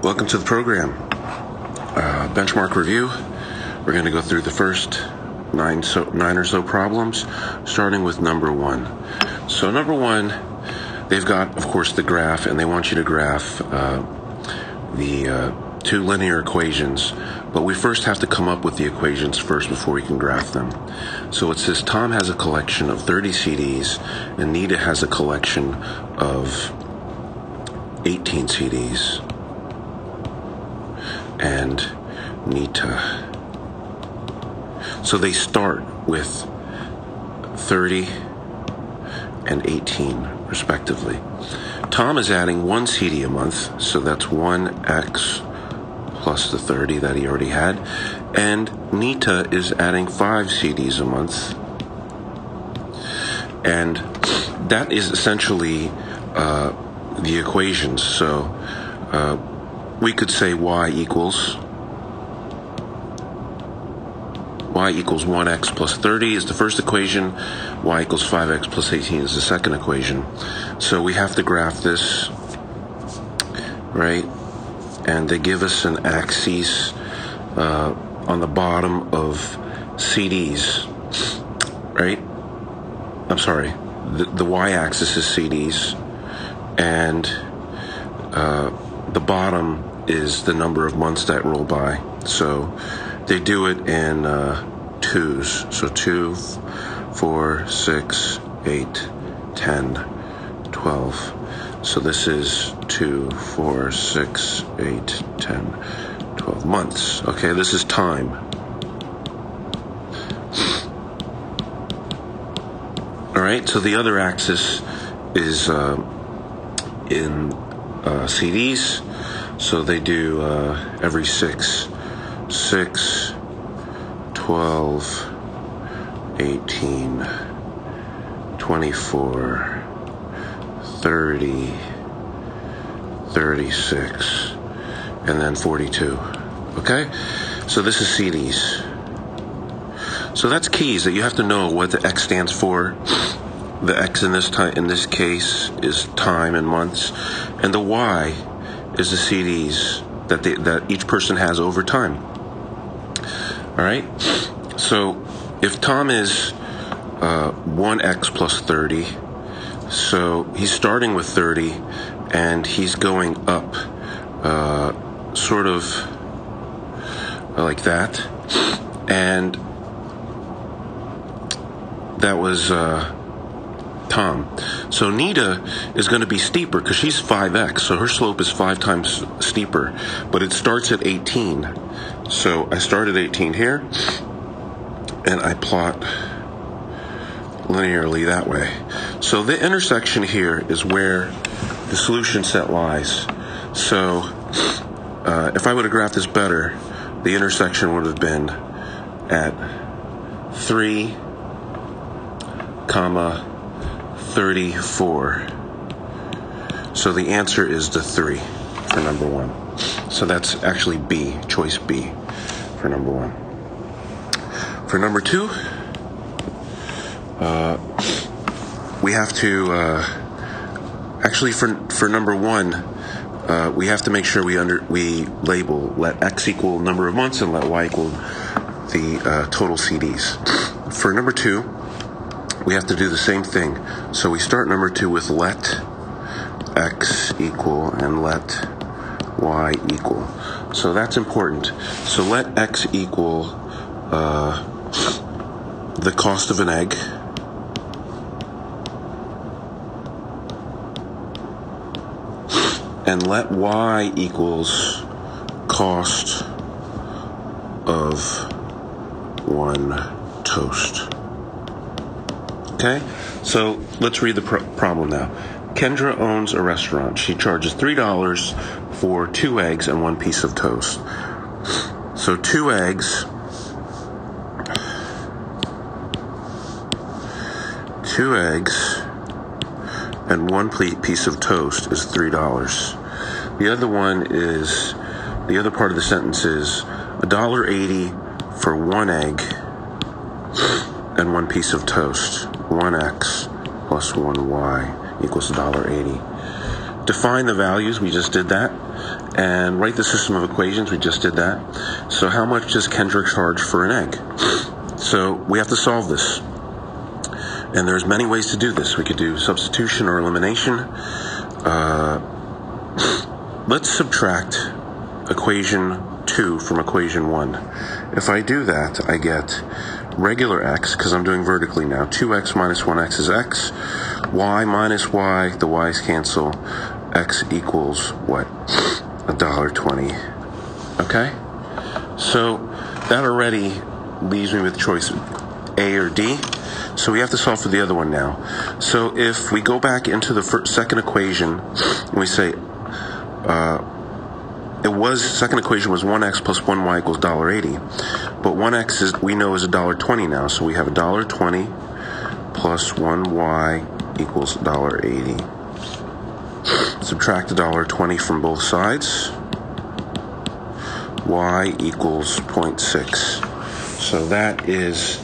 Welcome to the program. Benchmark review. We're going to go through the first nine or so problems, starting with number one. So number one, they've got, of course, the graph, and they want you to graph the two linear equations, but we first have to come up with the equations first before we can graph them. So it says Tom has a collection of 30 CDs, and Nita has a collection of 18 CDs. And Nita. So they start with 30 and 18, respectively. Tom is adding 1 CD a month, so that's 1x plus the 30 that he already had. And Nita is adding 5 CDs a month. And that is essentially the equations. So we could say y equals 1x plus 30 is the first equation, y equals 5x plus 18 is the second equation. So we have to graph this, right? And they give us an axis on the bottom of CDs, right? I'm sorry, the y-axis is CDs, and the bottom is the number of months that roll by. So they do it in twos. So 2, 4, 6, 8, 10, 12. So this is 2, 4, 6, 8, 10, 12 months. Okay, this is time. All right, so the other axis is in CDs. So they do every 6, 12, 18, 24, 30, 36, and then 42. Okay? So this is CDs. So that's keys that you have to know what the X stands for. The X in this case is time and months, and the Y is the CDs that each person has over time. All right. So if Tom is 1x plus 30, so he's starting with 30, and he's going up, sort of like that, and that was Tom. So Nita is going to be steeper because she's 5x, so her slope is 5 times steeper, but it starts at 18. So I start at 18 here, and I plot linearly that way. So the intersection here is where the solution set lies. So if I would have graphed this better, the intersection would have been at 3, 34. So the answer is the 3 for number one. So that's actually B, choice B for number one. For number two, we have to actually for number one, we have to make sure we label let X equal number of months and let Y equal the total CDs. For number two, we have to do the same thing. So we start number two with let X equal and let Y equal. So that's important. So let X equal the cost of an egg, and let Y equals cost of one toast. Okay, so let's read the problem now. Kendra owns a restaurant. She charges $3 for 2 eggs and 1 piece of toast. So 2 eggs, 2 eggs, and 1 piece of toast is $3. The other part of the sentence is $1.80 for 1 egg and 1 piece of toast. 1x plus 1y equals $1.80. Define the values. We just did that. and write the system of equations. We just did that. So how much does Kendrick charge for an egg? So we have to solve this. And there's many ways to do this. We could do substitution or elimination. Let's subtract equation 2 from equation 1. If I do that, I get regular x, because I'm doing vertically now. 2x minus 1x is x. Y minus y, the y's cancel. X equals what? $1.20. Okay? So that already leaves me with choice A or D. So we have to solve for the other one now. So if we go back into the second equation, and we say, second equation was 1x plus 1y equals $1.80. But 1x we know is $1.20 now. So we have $1.20 plus 1y equals $1.80. Subtract $1.20 from both sides. Y equals 0.6. So that is